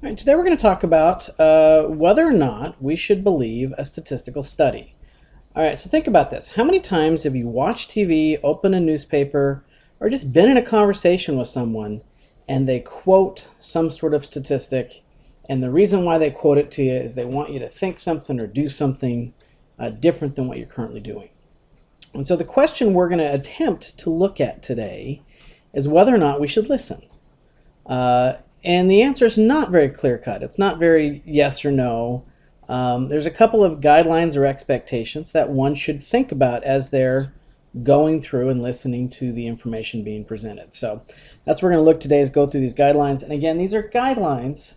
All right, today we're going to talk about whether or not we should believe a statistical study. All right, so think about this. How many times have you watched TV, opened a newspaper, or just been in a conversation with someone and they quote some sort of statistic, and the reason why they quote it to you is they want you to think something or do something different than what you're currently doing. And so the question we're going to attempt to look at today is whether or not we should listen. And the answer is not very clear-cut. It's not very yes or no. There's a couple of guidelines or expectations that one should think about as they're going through and listening to the information being presented. So that's what we're going to look today, is go through these guidelines. And again, these are guidelines.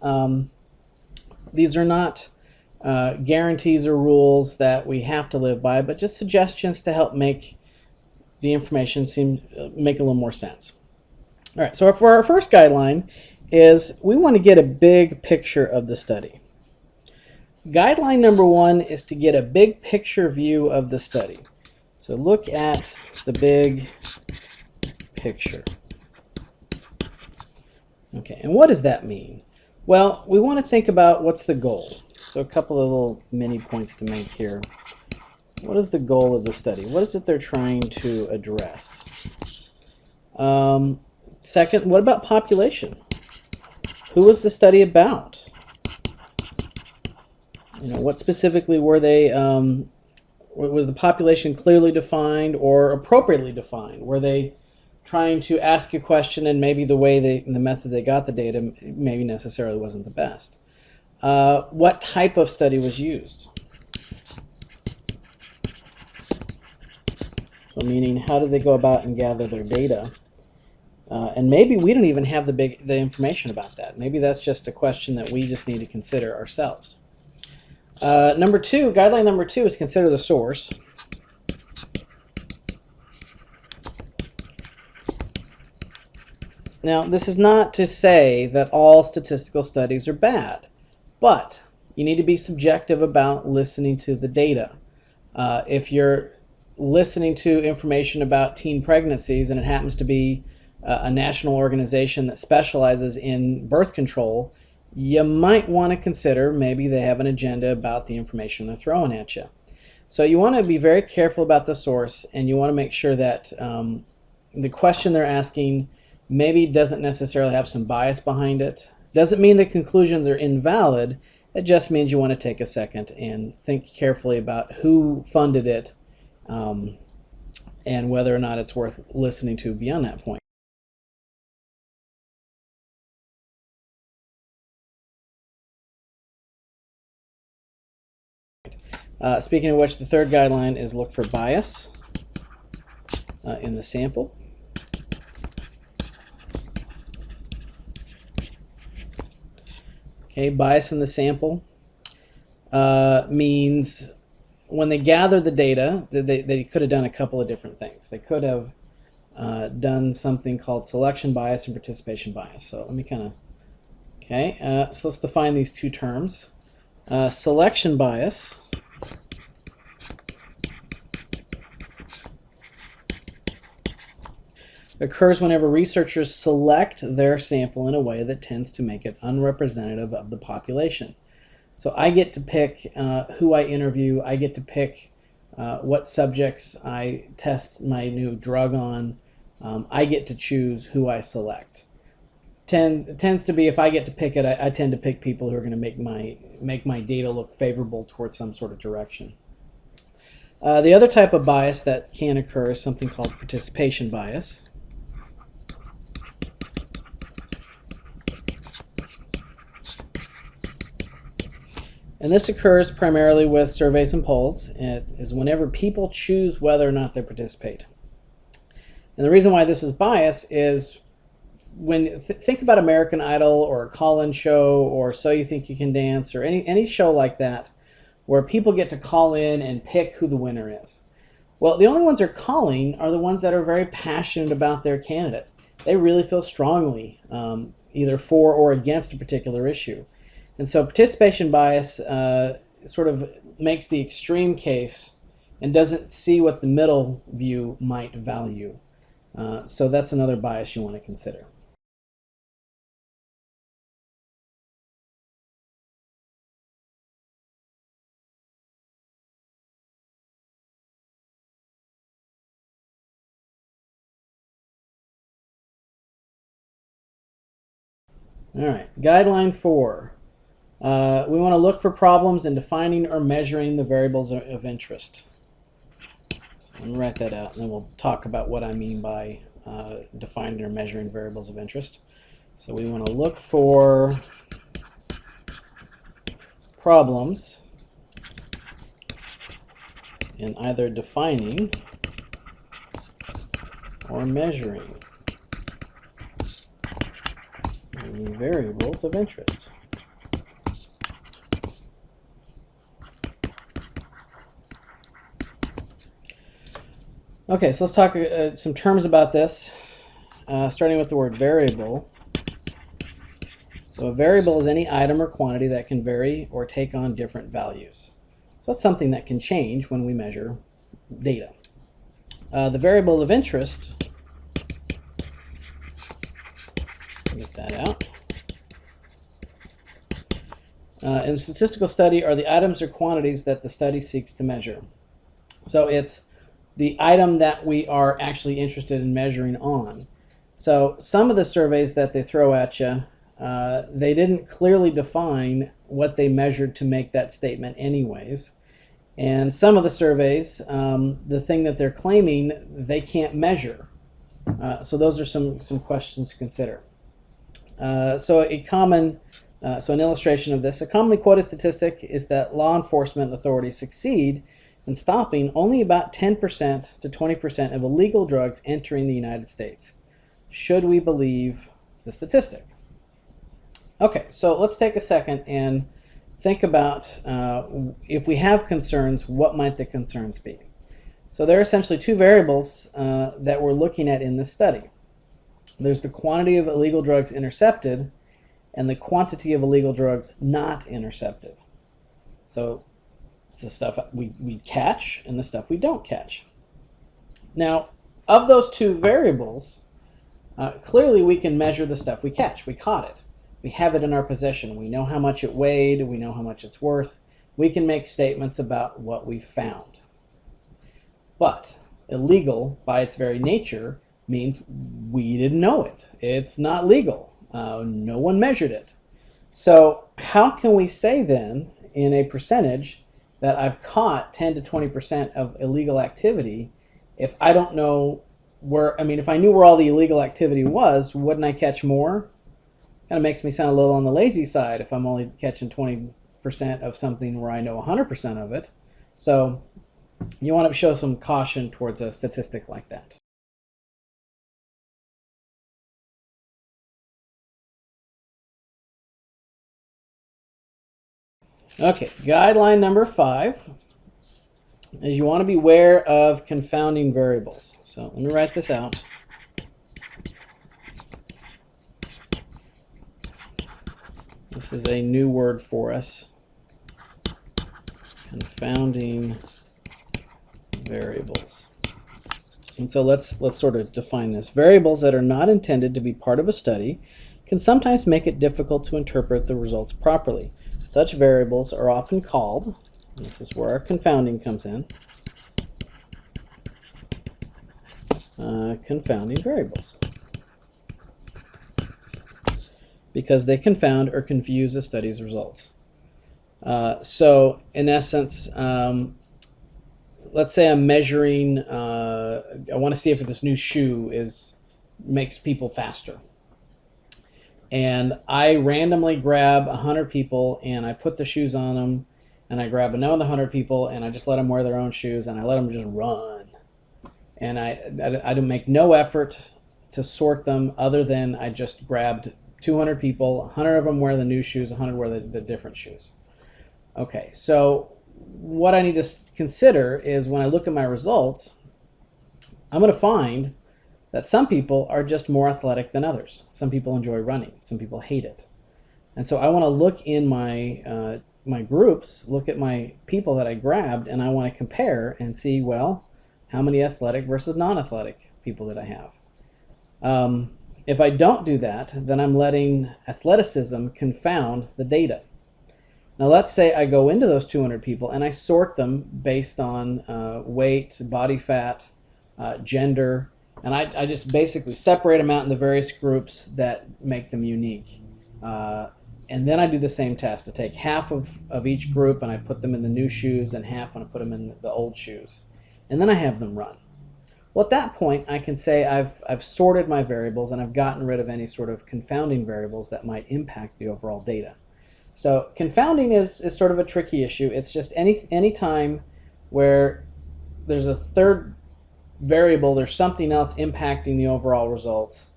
These are not guarantees or rules that we have to live by, but just suggestions to help make the information make a little more sense. All right, so for our first guideline is we want to get a big picture of the study. Guideline number one is to get a big picture view of the study. So look at the big picture. Okay, and what does that mean? Well, we want to think about what's the goal. So a couple of little mini points to make here. What is the goal of the study? What is it they're trying to address? Second, what about population? Who was the study about? What specifically were they, was the population clearly defined or appropriately defined? Were they trying to ask a question and maybe the method they got the data maybe necessarily wasn't the best? What type of study was used? So meaning, how did they go about and gather their data? And maybe we don't even have the information about that. Maybe that's just a question that we just need to consider ourselves. Guideline number two is consider the source. Now, this is not to say that all statistical studies are bad, but you need to be subjective about listening to the data. If you're listening to information about teen pregnancies and it happens to be a national organization that specializes in birth control, you might want to consider maybe they have an agenda about the information they're throwing at you. So you want to be very careful about the source, and you want to make sure that the question they're asking maybe doesn't necessarily have some bias behind it. Doesn't mean the conclusions are invalid. It just means you want to take a second and think carefully about who funded it and whether or not it's worth listening to beyond that point. Speaking of which, the third guideline is look for bias in the sample. Okay, bias in the sample means when they gather the data, they could have done a couple of different things. They could have done something called selection bias and participation bias. So let me so let's define these two terms. Selection bias occurs whenever researchers select their sample in a way that tends to make it unrepresentative of the population. So I get to pick who I interview. I get to pick what subjects I test my new drug on. I get to choose who I select. Tends to be, if I get to pick it, I tend to pick people who are going to make my data look favorable towards some sort of direction. The other type of bias that can occur is something called participation bias. And this occurs primarily with surveys and polls. It is whenever people choose whether or not they participate. And the reason why this is bias is when think about American Idol or a call-in show or So You Think You Can Dance or any show like that where people get to call in and pick who the winner is. Well, the only ones they're calling are the ones that are very passionate about their candidate. They really feel strongly either for or against a particular issue. And so participation bias sort of makes the extreme case and doesn't see what the middle view might value. So that's another bias you want to consider. All right, guideline 4. We want to look for problems in defining or measuring the variables of interest. So let me write that out, and then we'll talk about what I mean by defining or measuring variables of interest. So we want to look for problems in either defining or measuring the variables of interest. Okay, so let's talk some terms about this, starting with the word variable. So a variable is any item or quantity that can vary or take on different values. So it's something that can change when we measure data. The variable of interest, get that out. In statistical study are the items or quantities that the study seeks to measure. So it's the item that we are actually interested in measuring on. So some of the surveys that they throw at you, they didn't clearly define what they measured to make that statement anyways. And some of the surveys, the thing that they're claiming, they can't measure. So those are some questions to consider. So an illustration of this, a commonly quoted statistic is that law enforcement authorities succeed in stopping only about 10% to 20% of illegal drugs entering the United States. Should we believe the statistic? Okay, so let's take a second and think about if we have concerns, what might the concerns be? So there are essentially two variables that we're looking at in this study. There's the quantity of illegal drugs intercepted and the quantity of illegal drugs not intercepted. So the stuff we catch and the stuff we don't catch. Now, of those two variables, clearly we can measure the stuff we catch. We caught it. We have it in our possession. We know how much it weighed. We know how much it's worth. We can make statements about what we found. But illegal, by its very nature, means we didn't know it. It's not legal. No one measured it. So how can we say then, in a percentage, that I've caught 10 to 20% of illegal activity if I don't know where, if I knew where all the illegal activity was, wouldn't I catch more? Kind of makes me sound a little on the lazy side if I'm only catching 20% of something where I know 100% of it. So you want to show some caution towards a statistic like that. Okay, guideline number 5 is you want to be aware of confounding variables. So let me write this out. This is a new word for us. Confounding variables. And so let's sort of define this. Variables that are not intended to be part of a study can sometimes make it difficult to interpret the results properly. Such variables are often called, this is where our confounding comes in, confounding variables, because they confound or confuse a study's results. So in essence, let's say I'm measuring, I want to see if this new shoe makes people faster. And I randomly grab 100 people and I put the shoes on them, and I grab another 100 people and I just let them wear their own shoes and I let them just run. And I make no effort to sort them other than I just grabbed 200 people, 100 of them wear the new shoes, 100 wear the different shoes. Okay, so what I need to consider is when I look at my results, I'm going to find that some people are just more athletic than others. Some people enjoy running. Some people hate it. And so I want to look in my my groups, look at my people that I grabbed, and I want to compare and see, well, how many athletic versus non-athletic people did I have? If I don't do that, then I'm letting athleticism confound the data. Now let's say I go into those 200 people and I sort them based on weight, body fat, gender, and I just basically separate them out into various groups that make them unique. And then I do the same test. I take half of each group and I put them in the new shoes and half and I put them in the old shoes. And then I have them run. Well, at that point, I can say I've sorted my variables and I've gotten rid of any sort of confounding variables that might impact the overall data. So confounding is sort of a tricky issue. It's just any time where there's a third variable, there's something else impacting the overall results,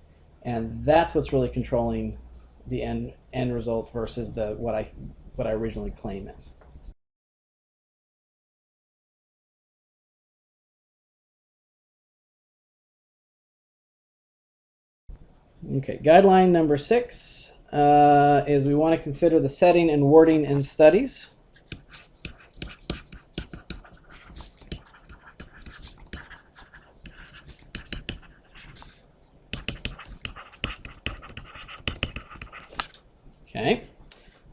and that's what's really controlling the end result versus the what I originally claim is. Okay, guideline number 6 is we want to consider the setting and wording in studies. Okay.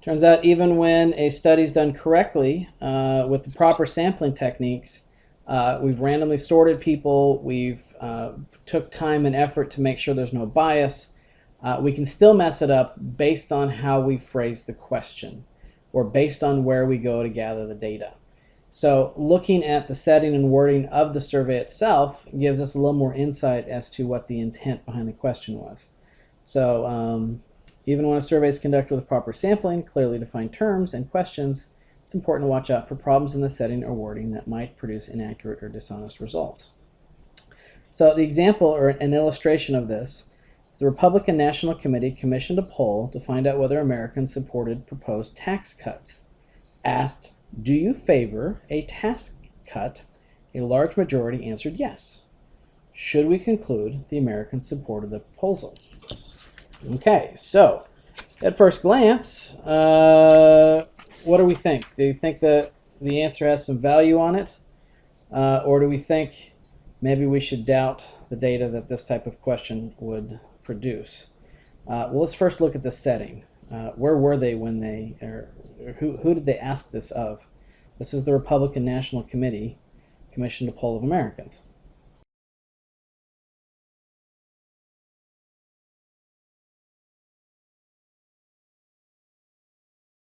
Turns out even when a study is done correctly with the proper sampling techniques, we've randomly sorted people, we've took time and effort to make sure there's no bias, we can still mess it up based on how we phrase the question or based on where we go to gather the data. So looking at the setting and wording of the survey itself gives us a little more insight as to what the intent behind the question was. So even when a survey is conducted with proper sampling, clearly defined terms, and questions, it's important to watch out for problems in the setting or wording that might produce inaccurate or dishonest results. So the example or an illustration of this is the Republican National Committee commissioned a poll to find out whether Americans supported proposed tax cuts. Asked, do you favor a tax cut? A large majority answered yes. Should we conclude the Americans supported the proposal? Okay, so at first glance, what do we think? Do you think that the answer has some value on it? Or do we think maybe we should doubt the data that this type of question would produce? Well, let's first look at the setting. Where were they when they, or who did they ask this of? This is the Republican National Committee commissioned a poll of Americans.